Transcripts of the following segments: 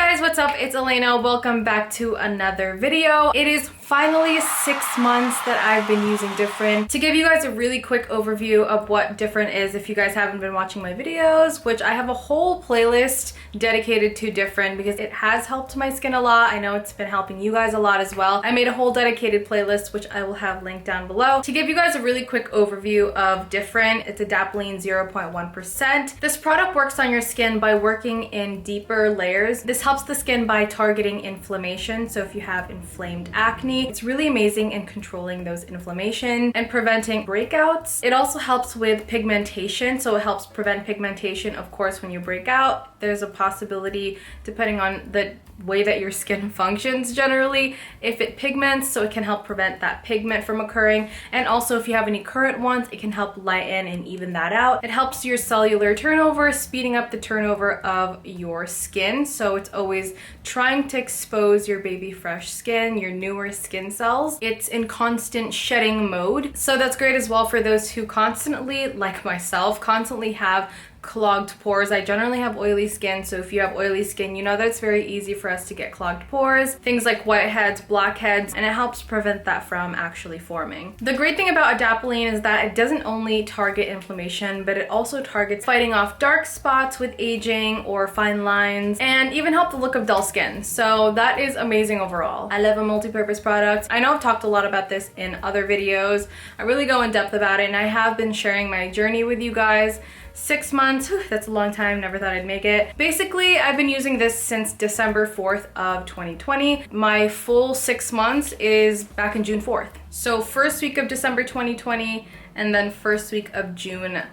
guys, what's up? It's Elena. Welcome back to another video. It is finally 6 months that I've been using Differin. To give you guys a really quick overview of what Differin is, if you guys haven't been watching my videos, which I have a whole playlist dedicated to Differin because it has helped my skin a lot. I know it's been helping you guys a lot as well. I made a whole dedicated playlist, which I will have linked down below. To give you guys a really quick overview of Differin, it's Adapalene 0.1%. This product works on your skin by working in deeper layers. This helps the skin by targeting inflammation. So if you have inflamed acne, it's really amazing in controlling those inflammation and preventing breakouts. It also helps with pigmentation. So it helps prevent pigmentation. Of course, when you break out, there's a possibility, depending on the way that your skin functions generally, if it pigments, so it can help prevent that pigment from occurring. And also if you have any current ones, it can help lighten and even that out. It helps your cellular turnover, speeding up the turnover of your skin. So it's always trying to expose your baby fresh skin, your newer skin cells. It's in constant shedding mode. So that's great as well for those who constantly, like myself, constantly have clogged pores. I generally have oily skin, so if you have oily skin, you know that it's very easy for us to get clogged pores, things like whiteheads, blackheads, and it helps prevent that from actually forming. The great thing about Adapalene is that it doesn't only target inflammation, but it also targets fighting off dark spots with aging or fine lines, and even help the look of dull skin. So that is amazing overall. I love a multi-purpose product. I know I've talked a lot about this in other videos. I really go in depth about it, and I have been sharing my journey with you guys. 6 months, that's a long time, never thought I'd make it. Basically, I've been using this since December 4th of 2020. My full 6 months is back in June 4th. So first week of December 2020 and then first week of June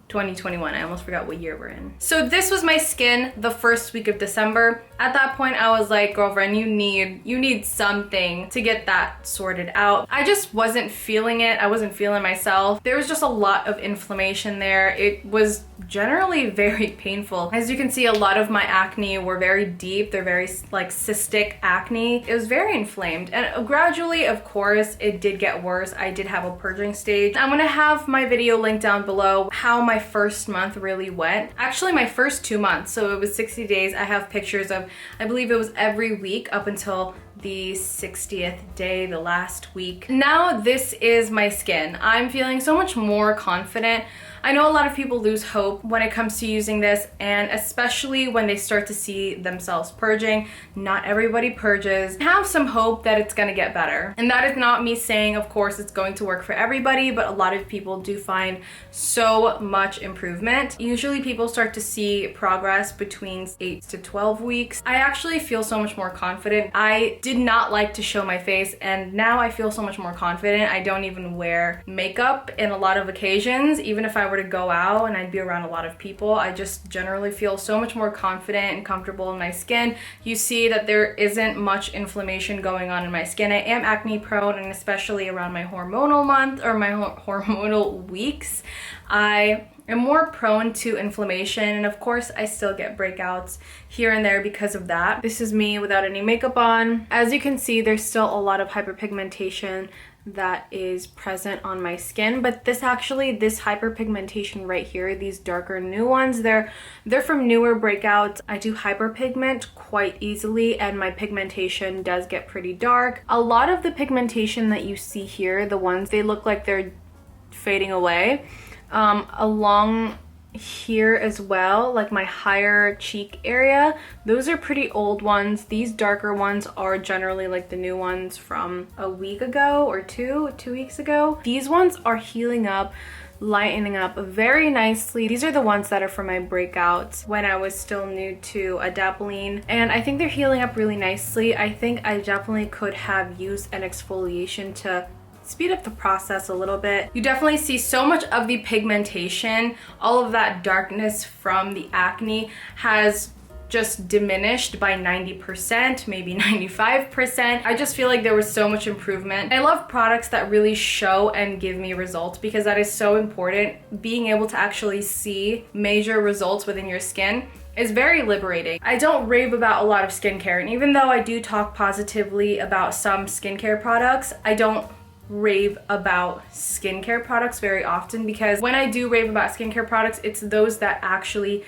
2021. I almost forgot what year we're in. So this was my skin the first week of December. At that point, I was like, girlfriend, you need something to get that sorted out. I just wasn't feeling it. I wasn't feeling myself. There was just a lot of inflammation there. It was generally very painful. As you can see, a lot of my acne were very deep. They're very like cystic acne. It was very inflamed, and gradually, of course, it did get worse. I did have a purging stage. I'm gonna have my video linked down below how my first month really went. Actually, my first 2 months. So it was 60 days. I have pictures of, I believe it was every week up until the 60th day, the last week. Now this is my skin. I'm feeling so much more confident. I know a lot of people lose hope when it comes to using this, and especially when they start to see themselves purging. Not everybody purges. Have some hope that it's gonna get better. And that is not me saying, of course, it's going to work for everybody, but a lot of people do find so much improvement. Usually people start to see progress between 8 to 12 weeks. I actually feel so much more confident. I did not like to show my face, and now I feel so much more confident. I don't even wear makeup in a lot of occasions, even if I were to go out and I'd be around a lot of people. I just generally feel so much more confident and comfortable in my skin. You see that there isn't much inflammation going on in my skin. I am acne prone, and especially around my hormonal month or my hormonal weeks, I am more prone to inflammation, and of course I still get breakouts here and there because of that. This is me without any makeup on. As you can see, there's still a lot of hyperpigmentation that is present on my skin, but this hyperpigmentation right here, these darker new ones, they're from newer breakouts. I do hyperpigment quite easily, and my pigmentation does get pretty dark. A lot of the pigmentation that you see here, the ones, they look like they're fading away. Along here as well, like my higher cheek area, those are pretty old ones. These darker ones are generally like the new ones from a week ago or two weeks ago. These ones are healing up, lightening up very nicely. These are the ones that are for my breakouts when I was still new to Adapalene, and I think they're healing up really nicely. I think I definitely could have used an exfoliation to speed up the process a little bit. You definitely see so much of the pigmentation, all of that darkness from the acne has just diminished by 90%, maybe 95%. I just feel like there was so much improvement. I love products that really show and give me results because that is so important. Being able to actually see major results within your skin is very liberating. I don't rave about a lot of skincare, and even though I do talk positively about some skincare products, I don't rave about skincare products very often, because when I do rave about skincare products, it's those that actually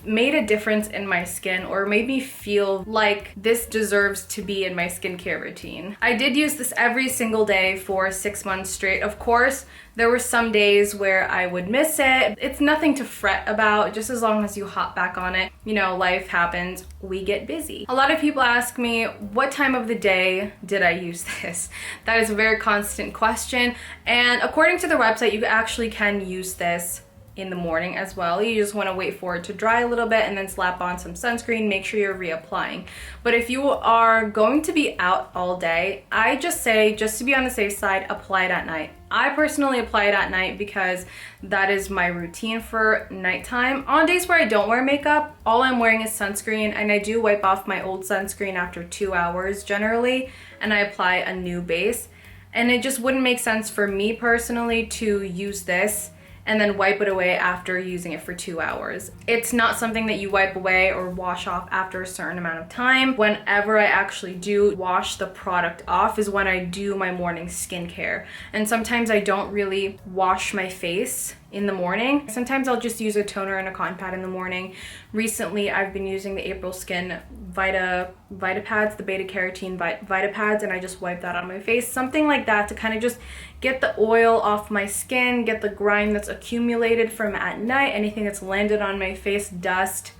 made a difference in my skin or made me feel like this deserves to be in my skincare routine. I did use this every single day for 6 months straight. Of course, there were some days where I would miss it. It's nothing to fret about, just as long as you hop back on it. You know, life happens, we get busy. A lot of people ask me, what time of the day did I use this? That is a very constant question. And according to the website, you actually can use this in the morning as well. You just want to wait for it to dry a little bit and then slap on some sunscreen, make sure you're reapplying. But if you are going to be out all day, I just say, just to be on the safe side, apply it at night. I personally apply it at night because that is my routine for nighttime. On days where I don't wear makeup, all I'm wearing is sunscreen, and I do wipe off my old sunscreen after 2 hours generally, and I apply a new base. And it just wouldn't make sense for me personally to use this and then wipe it away after using it for 2 hours. It's not something that you wipe away or wash off after a certain amount of time. Whenever I actually do wash the product off is when I do my morning skincare. And sometimes I don't really wash my face in the morning. Sometimes I'll just use a toner and a cotton pad in the morning. Recently, I've been using the April Skin Vita Pads, the beta carotene Vita Pads, and I just wipe that on my face. Something like that to kind of just get the oil off my skin, get the grime that's accumulated from at night, anything that's landed on my face, dust,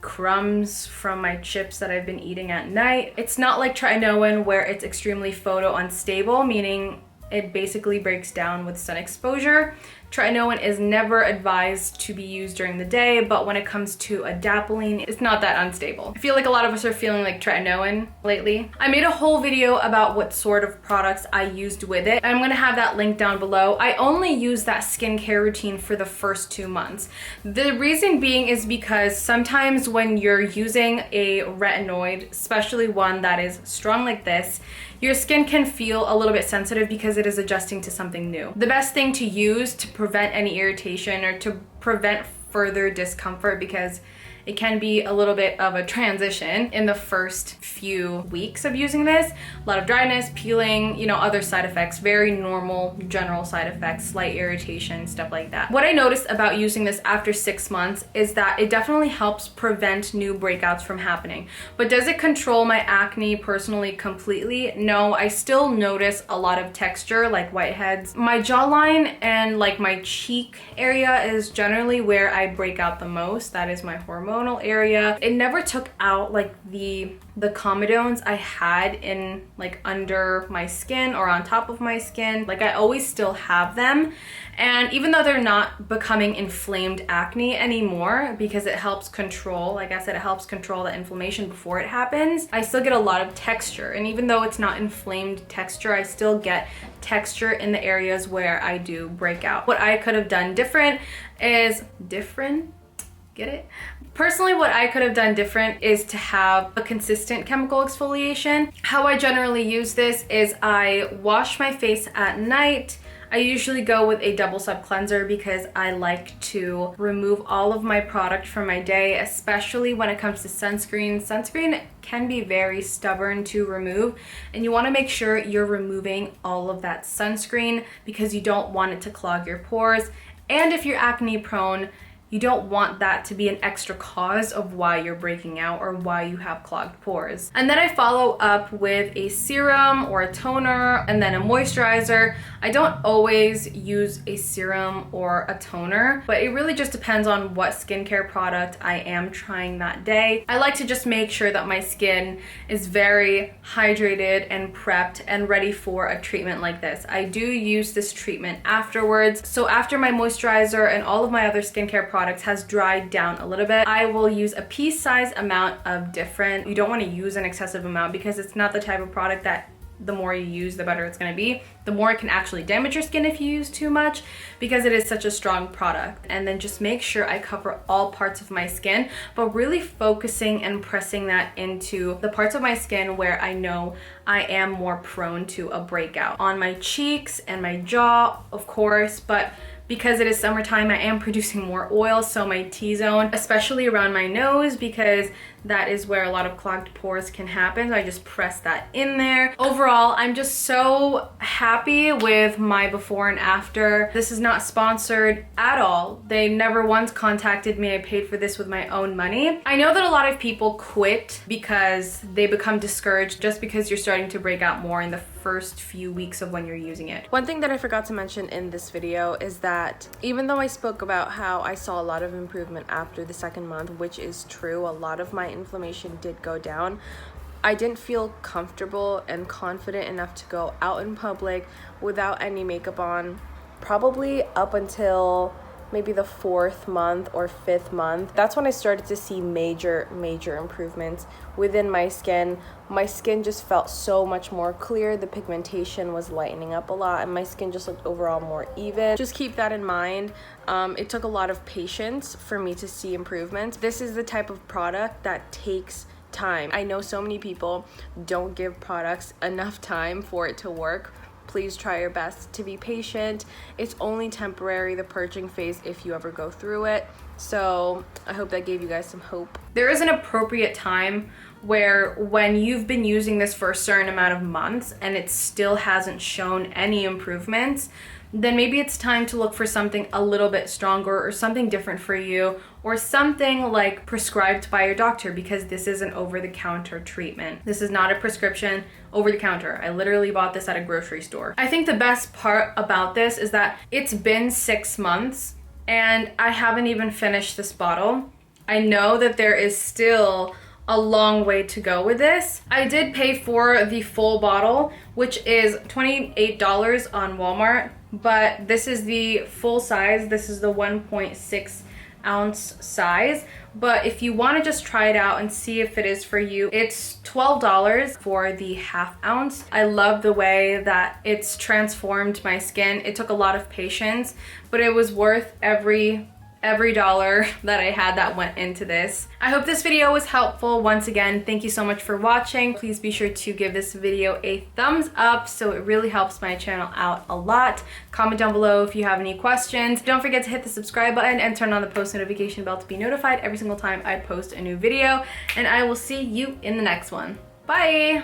crumbs from my chips that I've been eating at night. It's not like tretinoin where it's extremely photo unstable, meaning it basically breaks down with sun exposure. Tretinoin is never advised to be used during the day, but when it comes to adapalene, it's not that unstable. I feel like a lot of us are feeling like tretinoin lately. I made a whole video about what sort of products I used with it. I'm gonna have that link down below. I only use that skincare routine for the first 2 months. The reason being is because sometimes when you're using a retinoid, especially one that is strong like this, your skin can feel a little bit sensitive because it is adjusting to something new. The best thing to use to prevent any irritation or to prevent further discomfort, because it can be a little bit of a transition in the first few weeks of using this. A lot of dryness, peeling, you know, other side effects, very normal general side effects, slight irritation, stuff like that. What I noticed about using this after 6 months is that it definitely helps prevent new breakouts from happening. But does it control my acne personally completely? No, I still notice a lot of texture like whiteheads. My jawline and like my cheek area is generally where I break out the most. That is my hormonal area. It never took out like the comedones I had in like under my skin or on top of my skin. Like I always still have them. And even though they're not becoming inflamed acne anymore, because it helps control, like I said, it helps control the inflammation before it happens, I still get a lot of texture. And even though it's not inflamed texture, I still get texture in the areas where I do break out. What I could have done different is get it? Personally, what I could have done different is to have a consistent chemical exfoliation. How I generally use this is I wash my face at night. I usually go with a double sub cleanser because I like to remove all of my product from my day, especially when it comes to sunscreen. Sunscreen can be very stubborn to remove, and you want to make sure you're removing all of that sunscreen because you don't want it to clog your pores. And if you're acne prone, you don't want that to be an extra cause of why you're breaking out or why you have clogged pores. And then I follow up with a serum or a toner and then a moisturizer. I don't always use a serum or a toner, but it really just depends on what skincare product I am trying that day. I like to just make sure that my skin is very hydrated and prepped and ready for a treatment like this. I do use this treatment afterwards. So after my moisturizer and all of my other skincare products has dried down a little bit, I will use a pea-sized amount of Differin. You don't want to use an excessive amount because it's not the type of product that the more you use, the better it's going to be. The more it can actually damage your skin if you use too much because it is such a strong product. And then just make sure I cover all parts of my skin, but really focusing and pressing that into the parts of my skin where I know I am more prone to a breakout. On my cheeks and my jaw, of course, but because it is summertime, I am producing more oil, so my T-zone, especially around my nose, because that is where a lot of clogged pores can happen. So I just press that in there. Overall, I'm just so happy with my before and after. This is not sponsored at all. They never once contacted me. I paid for this with my own money. I know that a lot of people quit because they become discouraged just because you're starting to break out more in the first few weeks of when you're using it. One thing that I forgot to mention in this video is that even though I spoke about how I saw a lot of improvement after the second month, which is true, a lot of my inflammation did go down, I didn't feel comfortable and confident enough to go out in public without any makeup on, probably up until maybe the 4th month or 5th month. That's when I started to see major improvements within my skin. My skin just felt so much more clear. The pigmentation was lightening up a lot and my skin just looked overall more even. Just keep that in mind. It took a lot of patience for me to see improvements. This is the type of product that takes time. I know so many people don't give products enough time for it to work. Please try your best to be patient. It's only temporary, the purging phase, if you ever go through it. So I hope that gave you guys some hope. There is an appropriate time where when you've been using this for a certain amount of months and it still hasn't shown any improvements, then maybe it's time to look for something a little bit stronger or something different for you, or something like prescribed by your doctor, because this is an over-the-counter treatment. This is not a prescription, over-the-counter. I literally bought this at a grocery store. I think the best part about this is that it's been 6 months and I haven't even finished this bottle. I know that there is still a long way to go with this. I did pay for the full bottle, which is $28 on Walmart, but this is the full size. This is the 1.6 ounce size. But if you want to just try it out and see if it is for you, it's $12 for the half ounce. I love the way that it's transformed my skin. It took a lot of patience, but it was worth every dollar that I had that went into this. I hope this video was helpful. Once again, thank you so much for watching. Please be sure to give this video a thumbs up, so it really helps my channel out a lot. Comment down below if you have any questions. Don't forget to hit the subscribe button and turn on the post notification bell to be notified every single time I post a new video, and I will see you in the next one. Bye!